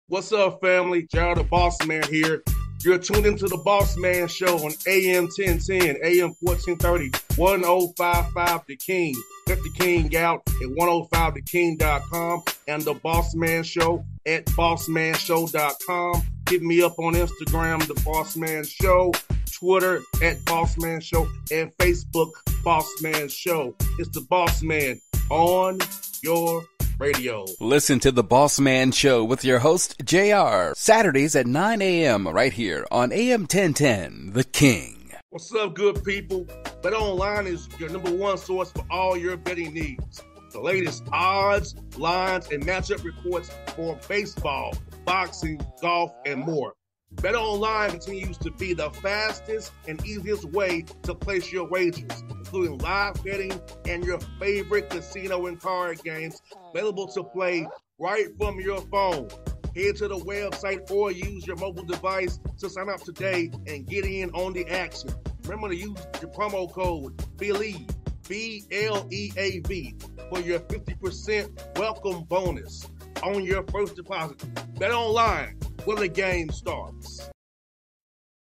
What's up, family? Jared the Bossman here. You're tuned into the Bossman Show on AM 1010, AM 1430, 1055 The King. Let the King out at 105theking.com and the Bossman Show at bossmanshow.com. Hit me up on Instagram, the Bossman Show, Twitter at Bossman Show, and Facebook, Bossman Show. It's the Bossman on your radio. Listen to the Bossman Show with your host, JR, Saturdays at 9 a.m. right here on AM 1010, The King. What's up, good people? BetOnline is your number one source for all your betting needs. The latest odds, lines, and matchup reports for baseball, boxing, golf, and more. BetOnline continues to be the fastest and easiest way to place your wagers, including live betting and your favorite casino and card games available to play right from your phone. Head to the website or use your mobile device to sign up today and get in on the action. Remember to use your promo code BELIEVE, B-L-E-A-V, for your 50% welcome bonus on your first deposit. BetOnline, where the game starts.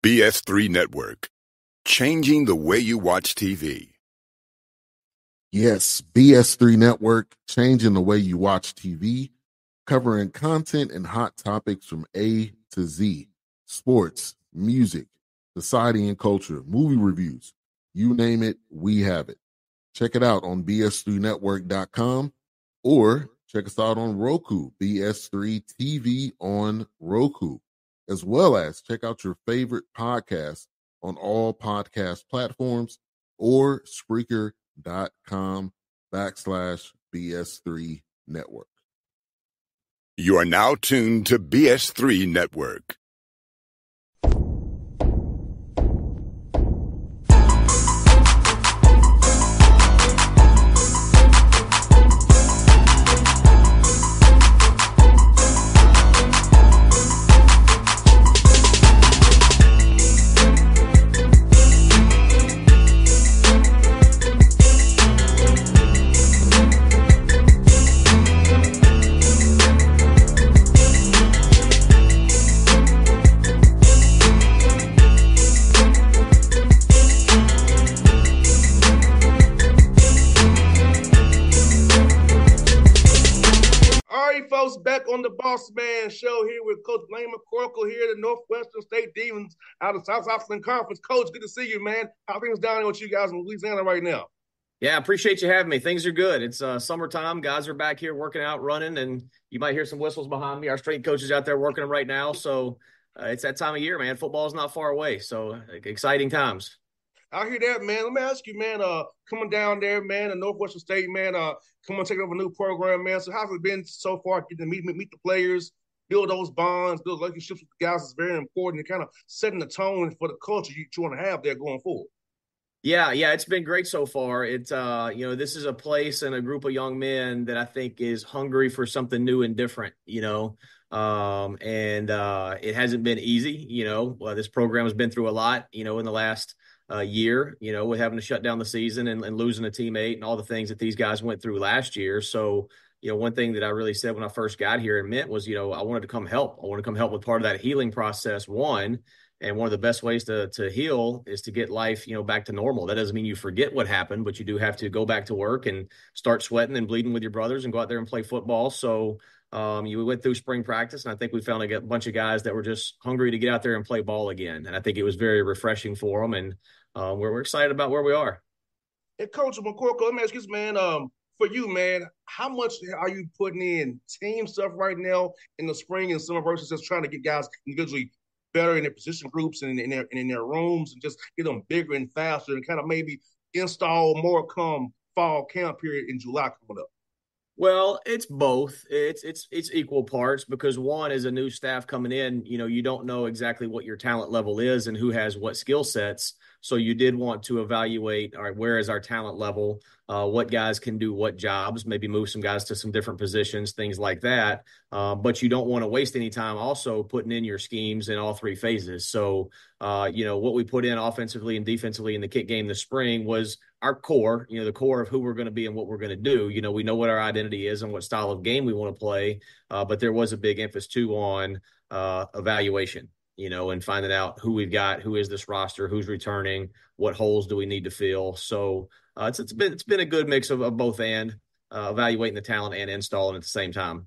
BS3 Network, changing the way you watch TV. Yes, BS3 Network, changing the way you watch TV, covering content and hot topics from A to Z, sports, music, society and culture, movie reviews, you name it, we have it. Check it out on bs3network.com or check us out on Roku, BS3 TV on Roku, as well as check out your favorite podcast on all podcast platforms or Spreaker.com/BS3 Network. You are now tuned to BS3 Network. Back on the Bossman Show here with Coach Blaine McCorkle here, the Northwestern State Demons out of South African Conference. Coach, good to see you, man. How are things down there with you guys in Louisiana right now? Yeah, I appreciate you having me. Things are good. It's summertime. Guys are back here working out, running, and you might hear some whistles behind me. Our strength coach is out there working them right now. So it's that time of year, man. Football's not far away. So exciting times. I hear that, man. Let me ask you, man, coming down there, man, in Northwestern State, man, coming take over a new program, man. So how's it been so far getting to meet the players, build those bonds, build relationships with the guys is very important and kind of setting the tone for the culture you want to have there going forward. Yeah, it's been great so far. It's this is a place and a group of young men that I think is hungry for something new and different, and it hasn't been easy, this program has been through a lot, in the last year, with having to shut down the season and losing a teammate and all the things that these guys went through last year. So, one thing that I really said when I first got here and meant was, I wanted to come help. I want to come help with part of that healing process, one. And one of the best ways to heal is to get life, back to normal. That doesn't mean you forget what happened, but you do have to go back to work and start sweating and bleeding with your brothers and go out there and play football. So we went through spring practice, and I think we found a bunch of guys that were just hungry to get out there and play ball again. And I think it was very refreshing for them. And we're excited about where we are. Hey, Coach McCorkle, let me ask you this, man. For you, man, how much are you putting in team stuff right now in the spring and summer versus just trying to get guys individually better in their position groups and in their rooms and just get them bigger and faster and kind of maybe install more come fall camp period in July coming up? Well, it's both. It's equal parts because one is a new staff coming in. You don't know exactly what your talent level is and who has what skill sets. So you did want to evaluate, all right, where is our talent level? what guys can do what jobs, maybe move some guys to some different positions, things like that. But you don't want to waste any time also putting in your schemes in all three phases. So, what we put in offensively and defensively in the kick game this spring was our core, the core of who we're going to be and what we're going to do. We know what our identity is and what style of game we want to play. But there was a big emphasis too on evaluation, and finding out who we've got, who is this roster, who's returning, what holes do we need to fill. So it's been a good mix of both and evaluating the talent and installing at the same time.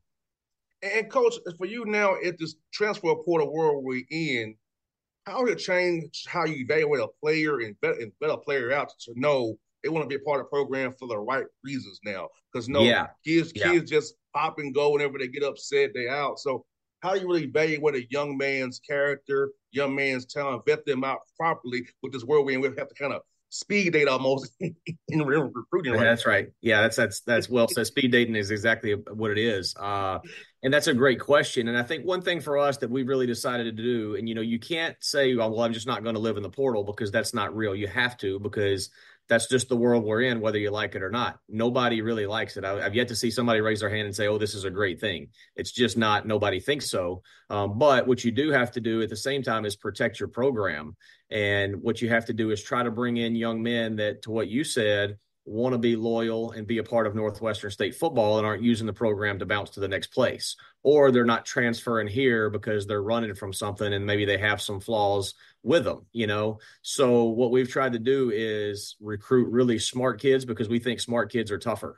And Coach, for you now at this transfer portal world we're in, how did it change how you evaluate a player and vet a player out to know they want to be a part of the program for the right reasons now? Because kids just pop and go whenever they get upset, they out. So how do you really evaluate a young man's character, young man's talent, vet them out properly with this world we're in? We have to kind of speed date almost in recruiting. Right? That's right. Yeah, that's well said. Speed dating is exactly what it is. And that's a great question. And I think one thing for us that we really decided to do, and you can't say, well, I'm just not going to live in the portal, because that's not real. You have to, because that's just the world we're in, whether you like it or not. Nobody really likes it. I've yet to see somebody raise their hand and say, oh, this is a great thing. It's just not, nobody thinks so. But what you do have to do at the same time is protect your program. And what you have to do is try to bring in young men that, to what you said, want to be loyal and be a part of Northwestern State football and aren't using the program to bounce to the next place. Or they're not transferring here because they're running from something and maybe they have some flaws with them, So what we've tried to do is recruit really smart kids, because we think smart kids are tougher.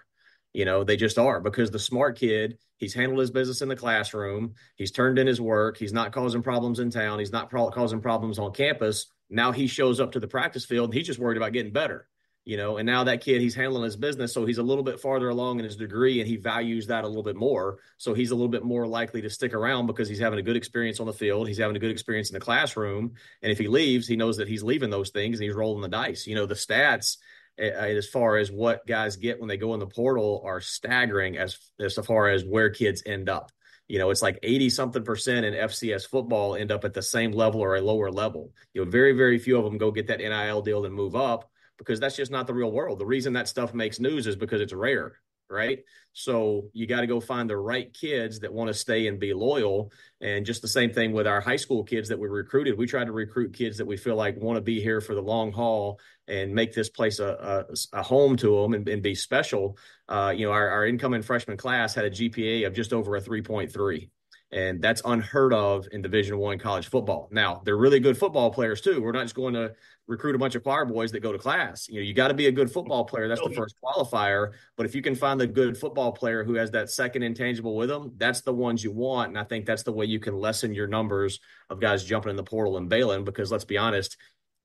They just are, because the smart kid, he's handled his business in the classroom. He's turned in his work. He's not causing problems in town. He's not causing problems on campus. Now he shows up to the practice field and he's just worried about getting better. And now that kid, he's handling his business. So he's a little bit farther along in his degree and he values that a little bit more. So he's a little bit more likely to stick around because he's having a good experience on the field. He's having a good experience in the classroom. And if he leaves, he knows that he's leaving those things and he's rolling the dice. The stats as far as what guys get when they go in the portal are staggering as far as where kids end up. It's like 80-something% in FCS football end up at the same level or a lower level. Very, very few of them go get that NIL deal and move up, because that's just not the real world. The reason that stuff makes news is because it's rare, right? So you got to go find the right kids that want to stay and be loyal. And just the same thing with our high school kids that we recruited. We tried to recruit kids that we feel like want to be here for the long haul and make this place a home to them and be special. Our incoming freshman class had a GPA of just over a 3.3. And that's unheard of in Division I college football. Now, they're really good football players too. We're not just going to recruit a bunch of choir boys that go to class. You got to be a good football player. That's the first qualifier. But if you can find the good football player who has that second intangible with them, that's the ones you want. And I think that's the way you can lessen your numbers of guys jumping in the portal and bailing, because let's be honest,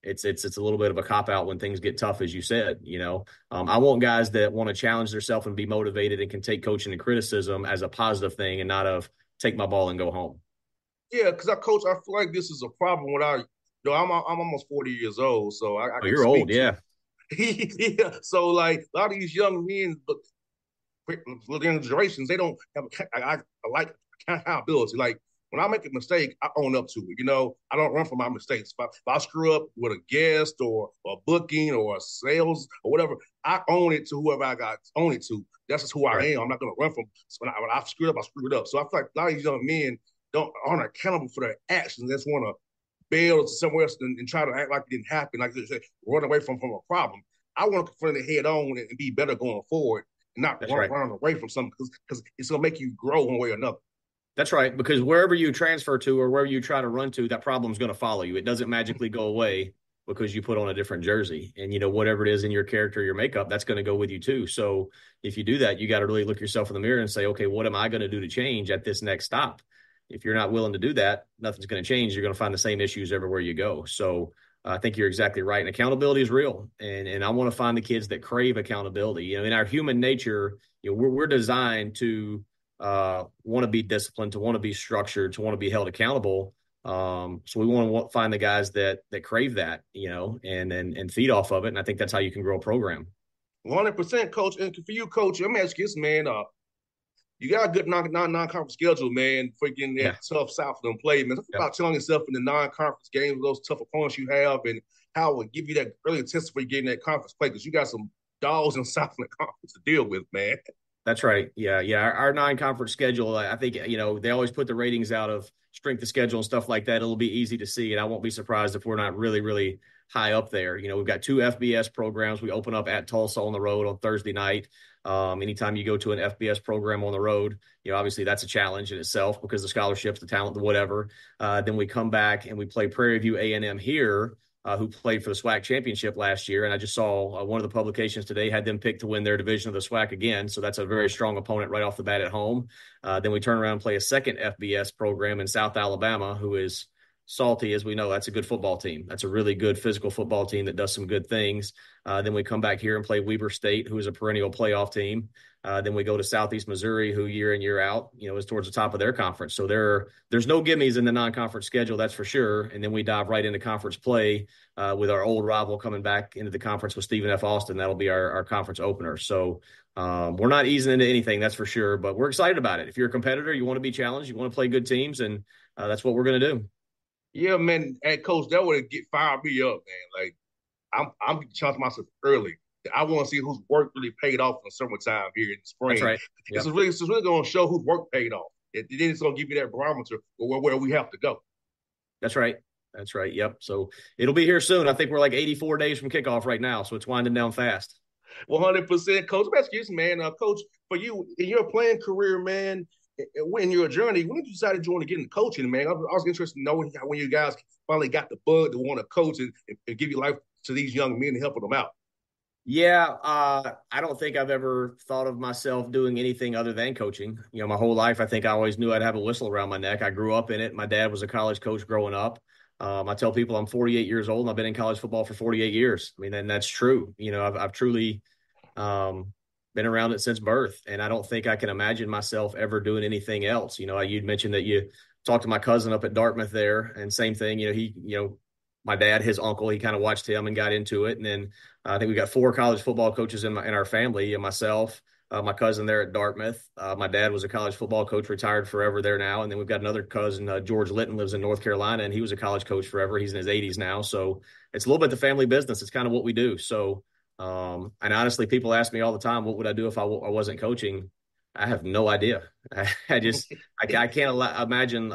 it's a little bit of a cop-out when things get tough, as you said. I want guys that want to challenge themselves and be motivated and can take coaching and criticism as a positive thing and not of take my ball and go home. Yeah, because I feel like this is a problem with our. I'm almost 40 years old, so I you're old, yeah. Yeah, so like a lot of these young men, but generations, they don't have. I like accountability. Like when I make a mistake, I own up to it. I don't run from my mistakes. If I screw up with a guest or a booking or a sales or whatever, I own it to whoever I got own it to. That's just who I am. I'm not going to run from. So when I screw up, I screwed it up. So I feel like a lot of these young men aren't accountable for their actions. They just want to bail to somewhere else and try to act like it didn't happen, like they said, run away from a problem. I want to confront it head on and be better going forward, and not run away from something, because it's going to make you grow one way or another. That's right, because wherever you transfer to or wherever you try to run to, that problem's going to follow you. It doesn't magically go away because you put on a different jersey. And, whatever it is in your character, your makeup, that's going to go with you too. So if you do that, you got to really look yourself in the mirror and say, okay, what am I going to do to change at this next stop? If you're not willing to do that, nothing's going to change. You're going to find the same issues everywhere you go. So I think you're exactly right. And accountability is real. And I want to find the kids that crave accountability. In our human nature, we're designed to want to be disciplined, to want to be structured, to want to be held accountable. So we want to find the guys that crave that, and feed off of it. And I think that's how you can grow a program. 100%, Coach. And for you, Coach, let me ask you this, man. You got a good non-conference schedule, man, for getting that tough South of them play, man. Talk about telling yourself in the non-conference games, those tough opponents you have, and how it will give you that early test for getting that conference play, because you got some dogs in Southland Conference to deal with, man. That's right. Yeah, yeah. Our non-conference schedule, I think, they always put the ratings out of strength of schedule and stuff like that. It'll be easy to see, and I won't be surprised if we're not really, really high up there. We've got 2 FBS programs. We open up at Tulsa on the road on Thursday night. Anytime you go to an FBS program on the road, obviously that's a challenge in itself because the scholarships, the talent, the whatever. Then we come back and we play Prairie View A&M here, who played for the SWAC championship last year. And I just saw one of the publications today had them picked to win their division of the SWAC again. So that's a very strong opponent right off the bat at home. Then we turn around and play a second FBS program in South Alabama, who is salty, as we know. That's a good football team. That's a really good physical football team that does some good things. Then we come back here and play Weber State, who is a perennial playoff team. Then we go to Southeast Missouri, who year in, year out, is towards the top of their conference. So there's no gimmies in the non-conference schedule, that's for sure. And then we dive right into conference play with our old rival coming back into the conference with Stephen F. Austin. That'll be our conference opener. So we're not easing into anything, that's for sure. But we're excited about it. If you're a competitor, you want to be challenged, you want to play good teams, and that's what we're going to do. Yeah, man. Hey, Coach, that would get fired me up, man. Like, I'm challenging myself early. I want to see whose work really paid off in the summertime here in the spring. That's right. Yep. It's really going to show whose work paid off. Then it's going to give you that barometer where we have to go. That's right. That's right. Yep. So it'll be here soon. I think we're like 84 days from kickoff right now, so it's winding down fast. 100%. Coach, I'm asking you, man. Coach, for you, in your playing career, man, in your journey, when did you decide you want to get into coaching, man? I was interested to know when you guys finally got the bug to want to coach and give your life to these young men and helping them out. Yeah, I don't think I've ever thought of myself doing anything other than coaching. My whole life, I think I always knew I'd have a whistle around my neck. I grew up in it. My dad was a college coach growing up. I tell people I'm 48 years old and I've been in college football for 48 years. I mean, and that's true. I've truly been around it since birth, and I don't think I can imagine myself ever doing anything else. You'd mentioned that you talked to my cousin up at Dartmouth there, and same thing. My dad, his uncle, he kind of watched him and got into it. And then I think we got 4 college football coaches in our family, and myself, my cousin there at Dartmouth. My dad was a college football coach, retired forever there now. And then we've got another cousin, George Litton, lives in North Carolina, and he was a college coach forever. He's in his 80s now. So it's a little bit the family business. It's kind of what we do. So, and honestly, people ask me all the time, what would I do if I wasn't coaching? I have no idea. I can't imagine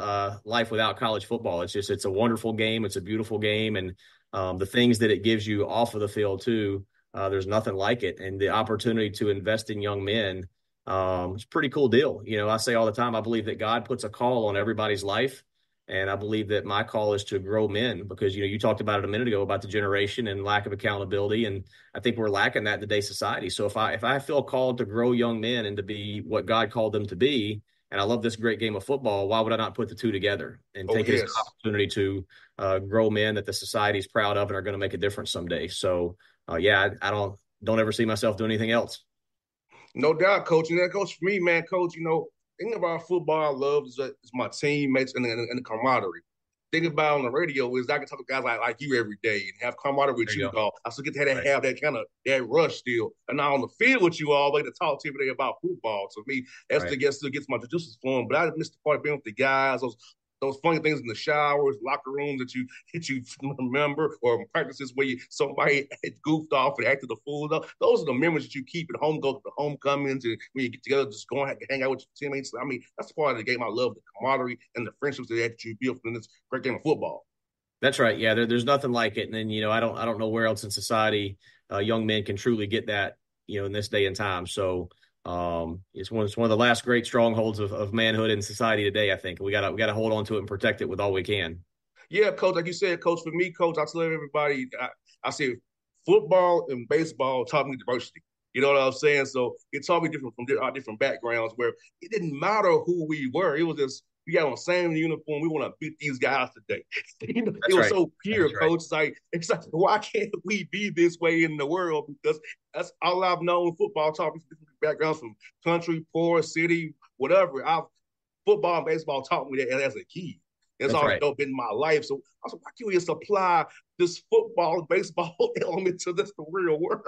life without college football. It's a wonderful game. It's a beautiful game. And the things that it gives you off of the field too, there's nothing like it. And the opportunity to invest in young men, it's a pretty cool deal. I say all the time, I believe that God puts a call on everybody's life. And I believe that my call is to grow men because, you talked about it a minute ago about the generation and lack of accountability. And I think we're lacking that in today's society. So if I feel called to grow young men and to be what God called them to be, and I love this great game of football, why would I not put the two together and take it as an opportunity to grow men that the society is proud of and are going to make a difference someday? So, I don't ever see myself doing anything else. No doubt, Coach. And that goes for me, man, Coach, thing about football I love is my teammates and the camaraderie. Thing about on the radio is I can talk to guys like you every day and have camaraderie with you, dog. I still get to have that kind of that rush still. And now on the field with you all, to talk to every day about football. To me, that still gets my juices flowing. But I missed the part of being with the guys, those funny things in the showers, locker rooms that you remember, or practices where somebody goofed off and acted a fool. Those are the memories that you keep at home, go to the homecomings, and when you get together, just go and hang out with your teammates. I mean, that's part of the game I love, the camaraderie and the friendships that you build from this great game of football. That's right. Yeah, there's nothing like it. And then, I don't know where else in society young men can truly get that, in this day and time. So it's one of the last great strongholds of manhood in society today. I think we gotta hold on to it and protect it with all we can. Yeah, Coach, like you said, Coach. For me, Coach, I tell everybody, I say football and baseball taught me diversity. You know what I'm saying? So it taught me different from our different backgrounds, where it didn't matter who we were. It was just we got on the same uniform. We want to beat these guys today. It was so pure, Coach. It's like, why can't we be this way in the world? Because that's all I've known. Football taught me different backgrounds from country, poor, city, whatever. Football and baseball taught me that as a kid. It's always been in my life. So I was like, why can't we just apply this football and baseball element to this the real world?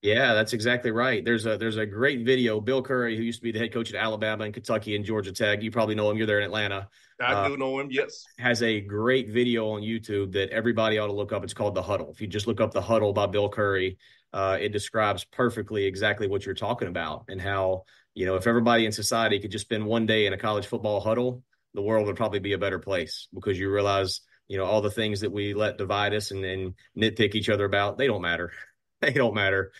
Yeah, that's exactly right. There's a great video. Bill Curry, who used to be the head coach at Alabama and Kentucky and Georgia Tech, you probably know him. You're there in Atlanta. I do know him, yes. Has a great video on YouTube that everybody ought to look up. It's called The Huddle. If you just look up The Huddle by Bill Curry, it describes perfectly exactly what you're talking about, and how, if everybody in society could just spend one day in a college football huddle, the world would probably be a better place, because you realize, all the things that we let divide us and nitpick each other about, they don't matter. They don't matter.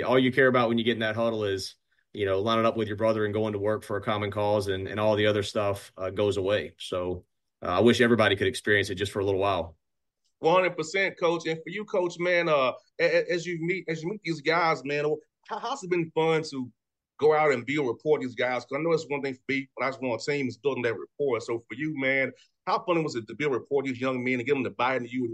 All you care about when you get in that huddle is, lining up with your brother and going to work for a common cause, and all the other stuff goes away. So I wish everybody could experience it just for a little while. 100%, coach. And for you, coach, man, as you meet these guys, man, how's it been fun to go out and build rapport with these guys? Because I know it's one thing for me when I was on a team is building that rapport. So for you, man, how fun was it to build rapport with these young men and get them to buy into you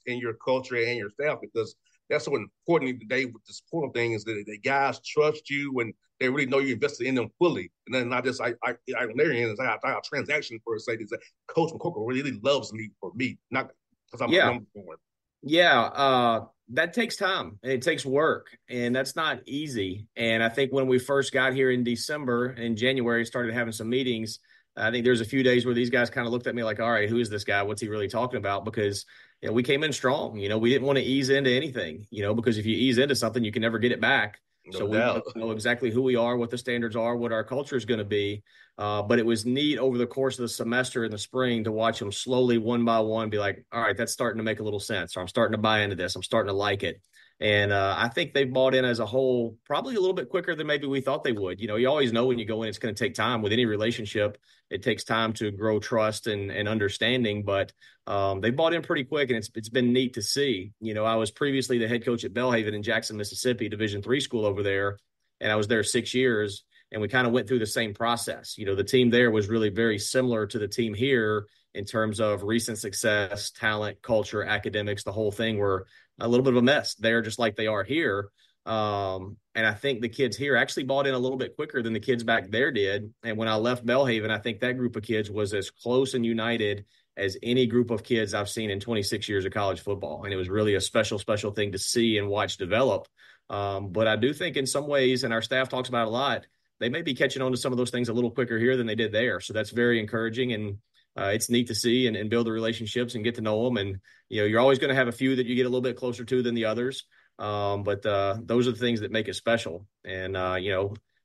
and your culture and your staff? Because that's so important today with the support thing, is that the guys trust you and they really know you invested in them fully. And then not just on their end, it's like a transaction for a sake. Is that Coach McCorkle really loves me for me, not because I'm a number one. Yeah, that takes time and it takes work, and that's not easy. And I think when we first got here in December and January, started having some meetings, I think there's a few days where these guys kind of looked at me like, all right, who is this guy? What's he really talking about? Because we came in strong. We didn't want to ease into anything, because if you ease into something, you can never get it back. So we know exactly who we are, what the standards are, what our culture is going to be. But it was neat over the course of the semester in the spring to watch them slowly, one by one, be like, all right, that's starting to make a little sense. Or I'm starting to buy into this. I'm starting to like it. And I think they've bought in as a whole probably a little bit quicker than maybe we thought they would. You always know when you go in, it's going to take time. With any relationship, it takes time to grow trust and understanding. But they bought in pretty quick, and it's been neat to see. I was previously the head coach at Belhaven in Jackson, Mississippi, Division III school over there, and I was there 6 years. And we kind of went through the same process. The team there was really very similar to the team here in terms of recent success, talent, culture, academics. The whole thing were a little bit of a mess there, just like they are here. And I think the kids here actually bought in a little bit quicker than the kids back there did. And when I left Belhaven, I think that group of kids was as close and united as any group of kids I've seen in 26 years of college football. And it was really a special, special thing to see and watch develop. But I do think in some ways, and our staff talks about it a lot, they may be catching on to some of those things a little quicker here than they did there. So that's very encouraging, and it's neat to see and build the relationships and get to know them. And, you're always going to have a few that you get a little bit closer to than the others. But those are the things that make it special. And,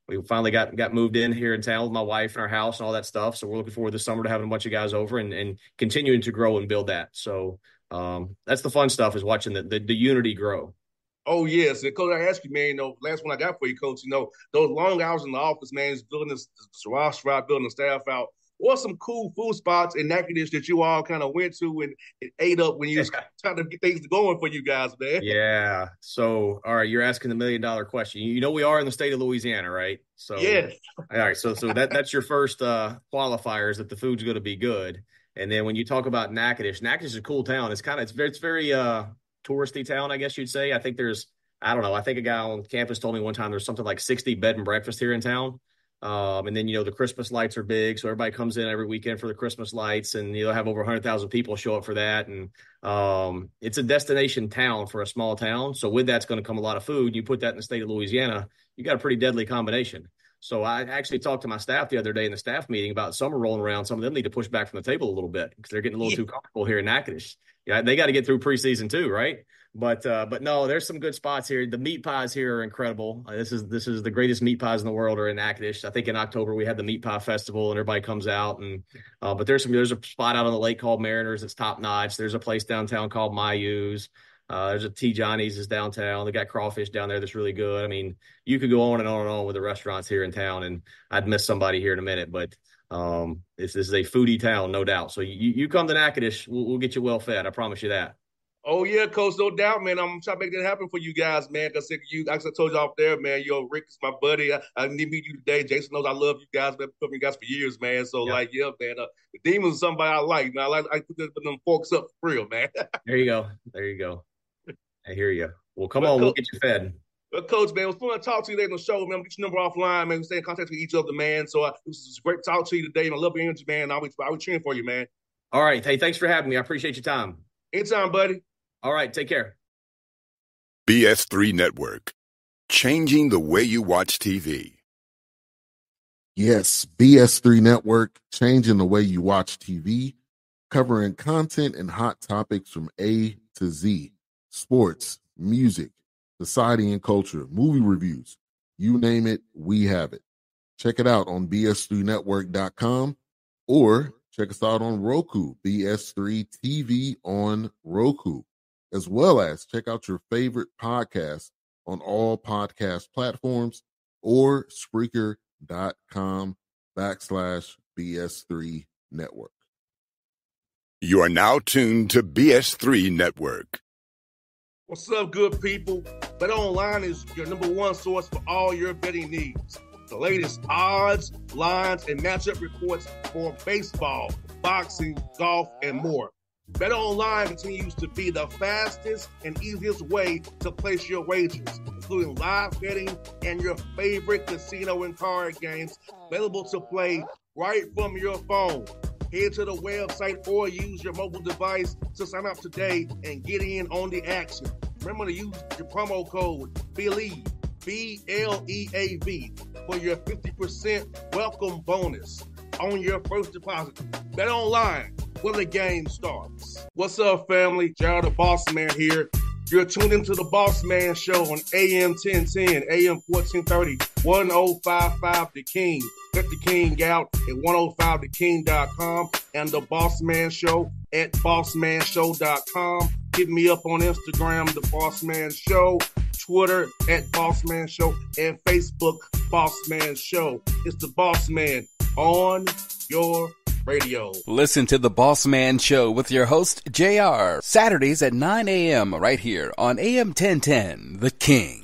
we finally got moved in here in town with my wife and our house and all that stuff. So we're looking forward this summer to having a bunch of guys over and continuing to grow and build that. So that's the fun stuff, is watching the unity grow. Oh, yes. And Coach, I asked you, man, last one I got for you, Coach, those long hours in the office, man, is building this roster out, building the staff out. What some cool food spots in Natchitoches that you all kind of went to and ate up when you was trying to get things going for you guys, man? Yeah. So, all right, you're asking the $1 million question. We are in the state of Louisiana, right? So, yes. All right. So that's your first qualifier, is that the food's going to be good. And then when you talk about Natchitoches is a cool town. It's very touristy town, I guess you'd say. I think I don't know. I think a guy on campus told me one time there's something like 60 bed and breakfast here in town. And then, the Christmas lights are big. So everybody comes in every weekend for the Christmas lights, and you'll have over 100,000 people show up for that. And it's a destination town for a small town. So with that's going to come a lot of food. You put that in the state of Louisiana, you got a pretty deadly combination. So I actually talked to my staff the other day in the staff meeting about summer rolling around. Some of them need to push back from the table a little bit because they're getting a little too comfortable here in Natchitoches. Yeah, they got to get through preseason too, right? But no, there's some good spots here. The meat pies here are incredible. This is the greatest meat pies in the world are in Natchitoches. I think in October we had the meat pie festival and everybody comes out, and but there's a spot out on the lake called Mariners that's top notch. There's a place downtown called Mayu's. There's a T. Johnny's is downtown. They got crawfish down there that's really good. I mean, you could go on and on and on with the restaurants here in town, and I'd miss somebody here in a minute, but this is a foodie town, no doubt. So you come to Natchitoches, we'll get you well fed. I promise you that. Oh, yeah, Coach, no doubt, man. I'm trying to make that happen for you guys, man. Because like I told you off there, man, Rick is my buddy. I need to meet you today. Jason knows I love you guys. I've been you guys for years, man. So, man, the Demons is somebody I like. Man, I put them forks up for real, man. There you go. I hear you. Well, come on, we'll get you fed. Well, Coach, man, it was fun to talk to you later on the show, man. Get your number offline, man. We stay in contact with each other, man. So it was great to talk to you today, and I love your energy, man. I'll be cheering for you, man. All right. Hey, thanks for having me. I appreciate your time. Anytime, buddy. All right. Take care. BS3 Network. Changing the way you watch TV. Yes, BS3 Network, changing the way you watch TV, covering content and hot topics from A to Z, sports, music, society and culture, movie reviews. You name it, we have it. Check it out on bs3network.com or check us out on Roku, BS3 TV on Roku, as well as check out your favorite podcast on all podcast platforms or Spreaker.com/BS3 Network. You are now tuned to BS3 Network. What's up, good people? BetOnline is your number one source for all your betting needs. The latest odds, lines, and matchup reports for baseball, boxing, golf, and more. BetOnline continues to be the fastest and easiest way to place your wagers, including live betting and your favorite casino and card games available to play right from your phone. Head to the website or use your mobile device to sign up today and get in on the action. Remember to use your promo code BELIEVE, BLEAV, for your 50% welcome bonus on your first deposit. Bet online where the game starts. What's up, family? Jared the Bossman here. You're tuned into the Bossman Show on AM 1010, AM 1430, 1055 The King. Check The King out at 105theking.com and the Bossman Show at bossmanshow.com. Hit me up on Instagram, The Bossman Show, Twitter at Bossman Show, and Facebook, Bossman Show. It's the Bossman on your radio. Listen to the Bossman Show with your host, JR, Saturdays at 9 a.m. right here on AM 1010, The King.